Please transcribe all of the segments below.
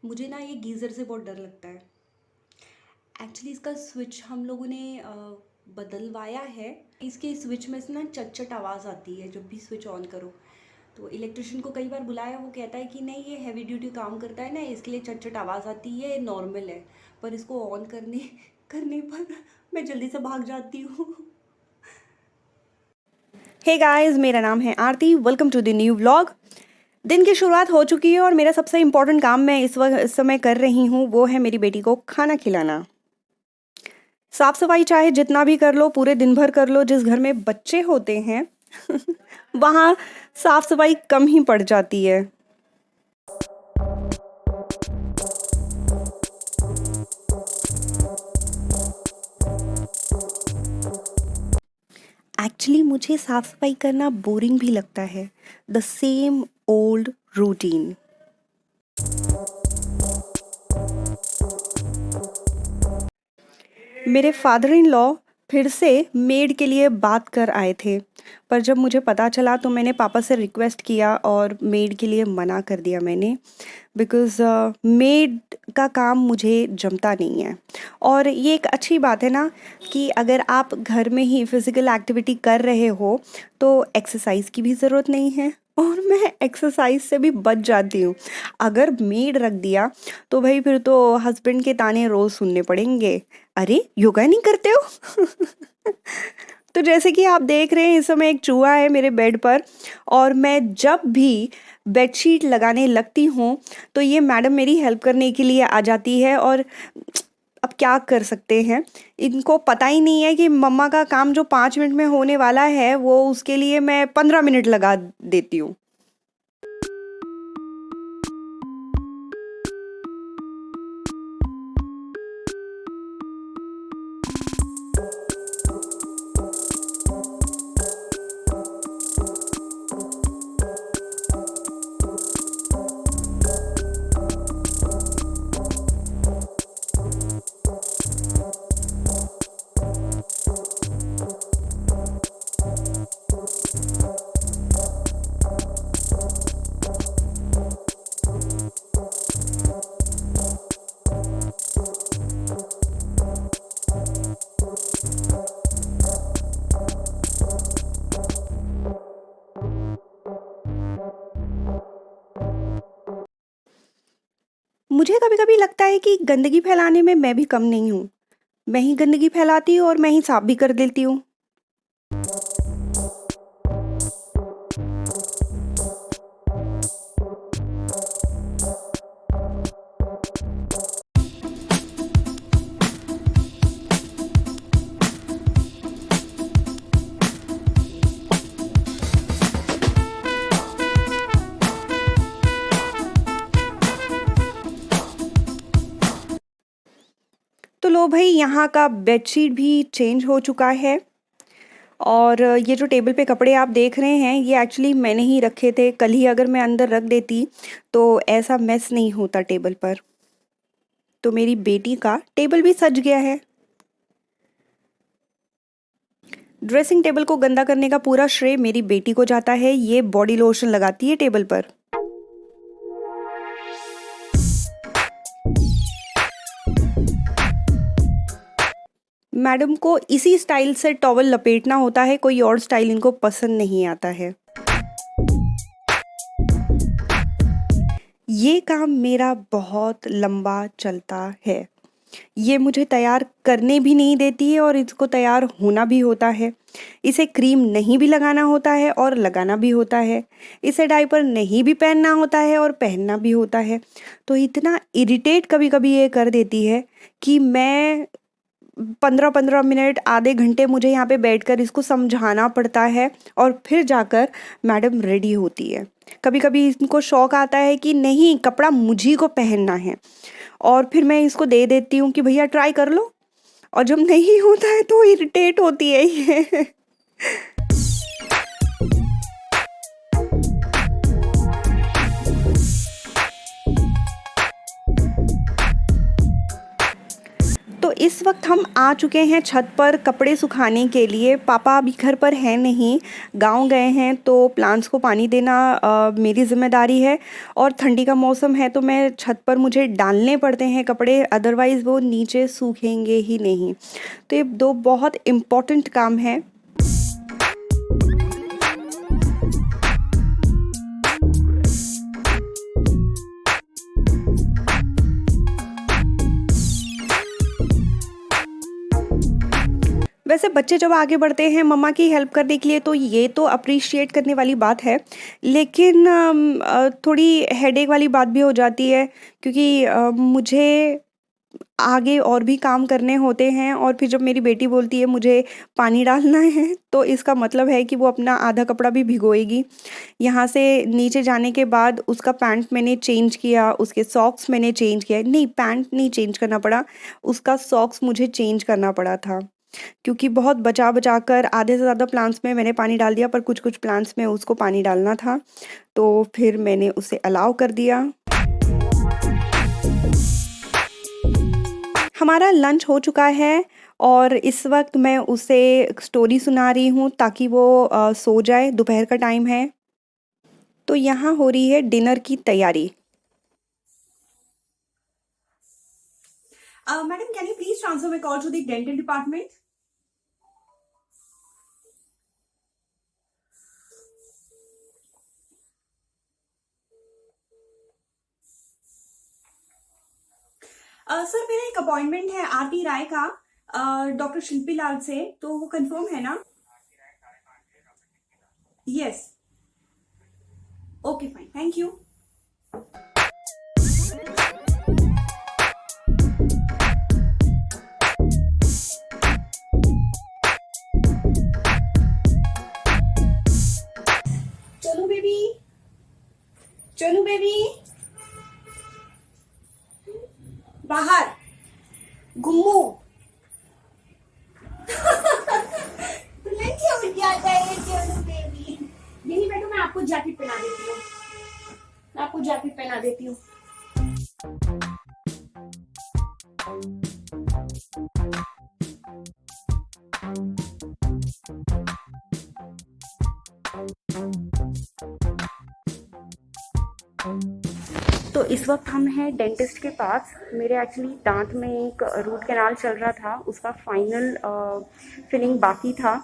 मुझे ना ये गीज़र से बहुत डर लगता है। एक्चुअली इसका स्विच हम लोगों ने बदलवाया है। इसके स्विच में से ना चट-चट आवाज़ आती है जब भी स्विच ऑन करो। तो इलेक्ट्रिशियन को कई बार बुलाया, वो कहता है कि नहीं, ये हेवी ड्यूटी काम करता है ना, इसके लिए चट-चट आवाज़ आती है, ये नॉर्मल है। पर इसको ऑन करने करने पर मैं जल्दी से भाग जाती हूँ। हे गाइस, मेरा नाम है Aarti. Welcome to the new vlog. दिन की शुरुआत हो चुकी है और मेरा सबसे इम्पोर्टेंट काम मैं इस समय कर रही हूँ, वो है मेरी बेटी को खाना खिलाना। साफ सफाई चाहे जितना भी कर लो, पूरे दिन भर कर लो, जिस घर में बच्चे होते हैं वहाँ साफ सफाई कम ही पड़ जाती है। एक्चुअली मुझे साफ सफाई करना बोरिंग भी लगता है। The same old routine. मेरे फादर इन लॉ फिर से मेड के लिए बात कर आए थे, पर जब मुझे पता चला तो मैंने पापा से रिक्वेस्ट किया और मेड के लिए मना कर दिया मैंने, बिकॉज़ मेड का काम मुझे जमता नहीं है। और ये एक अच्छी बात है ना कि अगर आप घर में ही फिज़िकल एक्टिविटी कर रहे हो तो एक्सरसाइज की भी ज़रूरत नहीं है, और मैं एक्सरसाइज से भी बच जाती हूँ। अगर मेड रख दिया तो भाई फिर तो हस्बैंड के ताने रोज़ सुनने पड़ेंगे, अरे योगा नहीं करते हो तो जैसे कि आप देख रहे हैं, इस समय एक चूहा है मेरे बेड पर, और मैं जब भी बेडशीट लगाने लगती हूँ तो ये मैडम मेरी हेल्प करने के लिए आ जाती है। और अब क्या कर सकते हैं, इनको पता ही नहीं है कि मम्मा का काम जो 5 मिनट में होने वाला है वो उसके लिए मैं 15 मिनट लगा देती हूँ। मुझे कभी कभी लगता है कि गंदगी फैलाने में मैं भी कम नहीं हूँ। मैं ही गंदगी फैलाती हूँ और मैं ही साफ भी कर देती हूँ। तो लो भाई, यहाँ का बेडशीट भी चेंज हो चुका है। और ये जो टेबल पे कपड़े आप देख रहे हैं, ये एक्चुअली मैंने ही रखे थे। कल ही अगर मैं अंदर रख देती तो ऐसा मेस नहीं होता टेबल पर। तो मेरी बेटी का टेबल भी सज गया है। ड्रेसिंग टेबल को गंदा करने का पूरा श्रेय मेरी बेटी को जाता है। ये बॉडी लोशन लगाती है टेबल पर। मैडम को इसी स्टाइल से टॉवल लपेटना होता है, कोई और स्टाइल इनको पसंद नहीं आता है। ये काम मेरा बहुत लंबा चलता है। ये मुझे तैयार करने भी नहीं देती है और इसको तैयार होना भी होता है। इसे क्रीम नहीं भी लगाना होता है और लगाना भी होता है। इसे डायपर नहीं भी पहनना होता है और पहनना भी होता है। तो इतना इरिटेट कभी कभी ये कर देती है कि मैं 15-15 मिनट, आधे घंटे मुझे यहाँ पे बैठकर इसको समझाना पड़ता है और फिर जाकर मैडम रेडी होती है। कभी कभी इनको शौक आता है कि नहीं, कपड़ा मुझी को पहनना है, और फिर मैं इसको दे देती हूँ कि भैया ट्राई कर लो। और जब नहीं होता है तो इरिटेट होती है ये तो इस वक्त हम आ चुके हैं छत पर कपड़े सुखाने के लिए। पापा अभी घर पर हैं नहीं, गांव गए हैं, तो प्लांट्स को पानी देना मेरी ज़िम्मेदारी है। और ठंडी का मौसम है तो मैं छत पर मुझे डालने पड़ते हैं कपड़े, अदरवाइज़ वो नीचे सूखेंगे ही नहीं। तो ये दो बहुत इम्पॉर्टेंट काम हैं। वैसे बच्चे जब आगे बढ़ते हैं मम्मा की हेल्प करने के लिए तो ये तो अप्रिशिएट करने वाली बात है, लेकिन थोड़ी हेडेक वाली बात भी हो जाती है, क्योंकि मुझे आगे और भी काम करने होते हैं। और फिर जब मेरी बेटी बोलती है मुझे पानी डालना है, तो इसका मतलब है कि वो अपना आधा कपड़ा भी भिगोएगी। यहाँ से नीचे जाने के बाद उसका पैंट मैंने चेंज किया, उसके सॉक्स मैंने चेंज किया, नहीं पैंट नहीं चेंज करना पड़ा, उसका सॉक्स मुझे चेंज करना पड़ा था, क्योंकि बहुत बचा कर आधे से ज़्यादा प्लांट्स में मैंने पानी डाल दिया, पर कुछ प्लांट्स में उसको पानी डालना था, तो फिर मैंने उसे अलाउ कर दिया। हमारा लंच हो चुका है और इस वक्त मैं उसे स्टोरी सुना रही हूँ ताकि वो सो जाए, दोपहर का टाइम है। तो यहाँ हो रही है डिनर की तैयारी। Madam, can you please transfer my call to the dental department? Sir, मेरा एक अपॉइंटमेंट है आरती राय का डॉक्टर शिल्पी लाल से, तो वो कंफर्म है ना? Yes. Okay fine, thank you. चलो बेबी, चलो बेबी, बाहर घूमो। लंच हो जाता है। चलो बेबी, यही बैठो, मैं आपको जैकेट पहना देती हूँ, मैं आपको जैकेट पहना देती हूँ। तो इस वक्त हम हैं डेंटिस्ट के पास। मेरे एक्चुअली दांत में एक रूट कैनाल चल रहा था, उसका फाइनल फिलिंग बाकी था,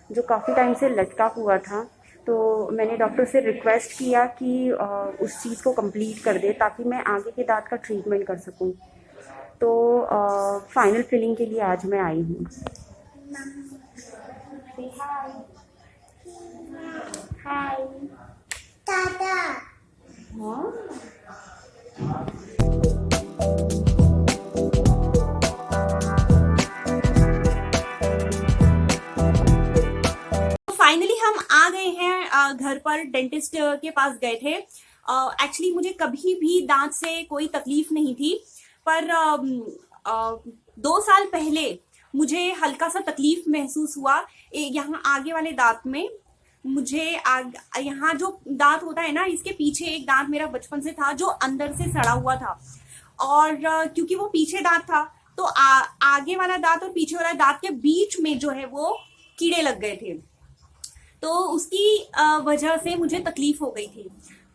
जो काफ़ी टाइम से लटका हुआ था। तो मैंने डॉक्टर से रिक्वेस्ट किया कि उस चीज़ को कंप्लीट कर दे ताकि मैं आगे के दांत का ट्रीटमेंट कर सकूं। तो फाइनल फिलिंग के लिए आज मैं आई हूँ। हाय टाटा। हाँ, फाइनली हम आ गए हैं घर पर। डेंटिस्ट के पास गए थे। एक्चुअली मुझे कभी भी दांत से कोई तकलीफ नहीं थी, पर 2 साल पहले मुझे हल्का सा तकलीफ महसूस हुआ यहाँ आगे वाले दांत में। मुझे यहाँ जो दांत होता है ना, इसके पीछे एक दांत मेरा बचपन से था जो अंदर से सड़ा हुआ था, और क्योंकि वो पीछे दांत था तो आगे वाला दांत और पीछे वाला दांत के बीच में जो है वो कीड़े लग गए थे, तो उसकी वजह से मुझे तकलीफ हो गई थी।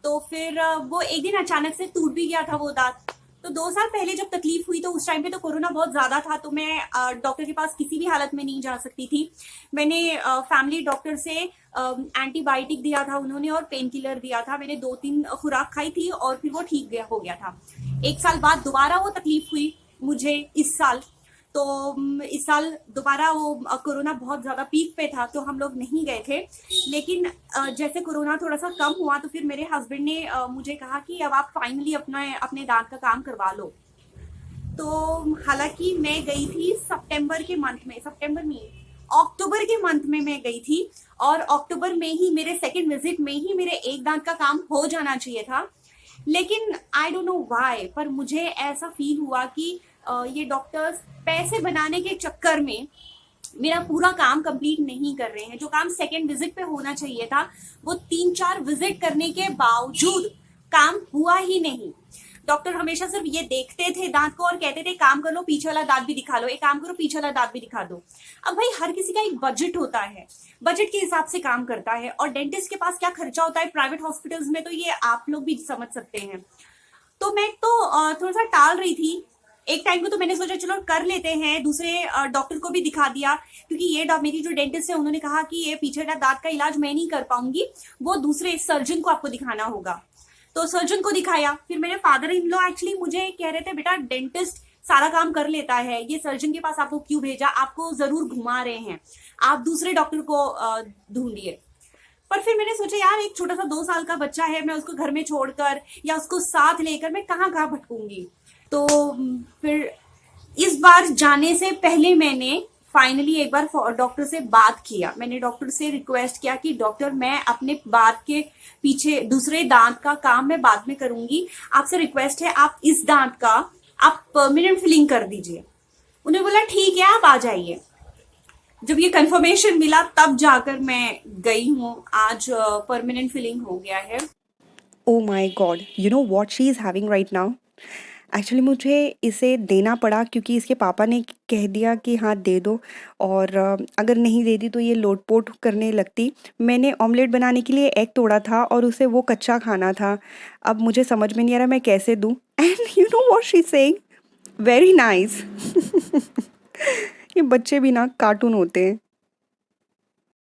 तो फिर वो एक दिन अचानक से टूट भी गया था वो दांत। तो 2 साल पहले जब तकलीफ हुई तो उस टाइम पे तो कोरोना बहुत ज्यादा था, तो मैं डॉक्टर के पास किसी भी हालत में नहीं जा सकती थी। मैंने फैमिली डॉक्टर से एंटीबायोटिक दिया था उन्होंने, और पेन किलर दिया था। मैंने 2-3 खुराक खाई थी और फिर वो ठीक हो गया था। 1 साल बाद दोबारा वो तकलीफ हुई मुझे इस साल। तो इस साल दोबारा वो कोरोना बहुत ज्यादा पीक पे था, तो हम लोग नहीं गए थे। लेकिन जैसे कोरोना थोड़ा सा कम हुआ तो फिर मेरे हस्बैंड ने मुझे कहा कि अब आप फाइनली अपने दांत का काम करवा लो। तो हालांकि मैं गई थी अक्टूबर के मंथ में मैं गई थी, और अक्टूबर में ही मेरे सेकेंड विजिट में ही मेरे एक दांत का काम हो जाना चाहिए था। लेकिन आई डोंट नो व्हाई, पर मुझे ऐसा फील हुआ कि ये डॉक्टर्स पैसे बनाने के चक्कर में मेरा पूरा काम कंप्लीट नहीं कर रहे हैं। जो काम सेकेंड विजिट पे होना चाहिए था वो 3-4 विजिट करने के बावजूद काम हुआ ही नहीं। डॉक्टर हमेशा सिर्फ ये देखते थे दांत को और कहते थे काम कर लो पीछे वाला दांत भी दिखा लो, एक काम करो पीछे वाला दांत भी दिखा दो। अब भाई हर किसी का एक बजट होता है, बजट के हिसाब से काम करता है, और डेंटिस्ट के पास क्या खर्चा होता है प्राइवेट हॉस्पिटल्स में तो ये आप लोग भी समझ सकते हैं। तो मैं तो थोड़ा सा टाल रही थी। एक टाइम को तो मैंने सोचा चलो कर लेते हैं, दूसरे डॉक्टर को भी दिखा दिया, क्योंकि ये मेरी जो डेंटिस्ट है उन्होंने कहा कि ये पीछे का दांत का इलाज मैं नहीं कर पाऊंगी, वो दूसरे सर्जन को आपको दिखाना होगा। तो सर्जन को दिखाया। फिर मेरे फादर इन लॉ एक्चुअली मुझे कह रहे थे बेटा डेंटिस्ट सारा काम कर लेता है, ये सर्जन के पास आपको क्यों भेजा, आपको जरूर घुमा रहे हैं, आप दूसरे डॉक्टर को ढूंढिए। पर फिर मैंने सोचा यार एक छोटा सा 2 साल का बच्चा है, मैं उसको घर में छोड़कर या उसको साथ लेकर मैं कहाँ कहाँ भटकूंगी। तो फिर इस बार जाने से पहले मैंने फाइनली एक बार डॉक्टर से बात किया। मैंने डॉक्टर से रिक्वेस्ट किया कि डॉक्टर मैं अपने बात के पीछे दूसरे दांत का काम मैं बाद में करूंगी, आपसे रिक्वेस्ट है आप इस दांत का आप परमानेंट फिलिंग कर दीजिए। उन्हें बोला ठीक है आप आ जाइए। जब ये कंफर्मेशन मिला तब जाकर मैं गई हूँ, आज परमानेंट फिलिंग हो गया है। Oh my God, you know what she is having right now? Actually मुझे इसे देना पड़ा क्योंकि इसके पापा ने कह दिया कि हाँ दे दो, और अगर नहीं दे दी तो ये लोटपोट करने लगती। मैंने ऑमलेट बनाने के लिए एग तोड़ा था और उसे वो कच्चा खाना था। अब मुझे समझ में नहीं आ रहा मैं कैसे दूँ। And you know what she saying, very nice. ये बच्चे भी ना कार्टून होते हैं।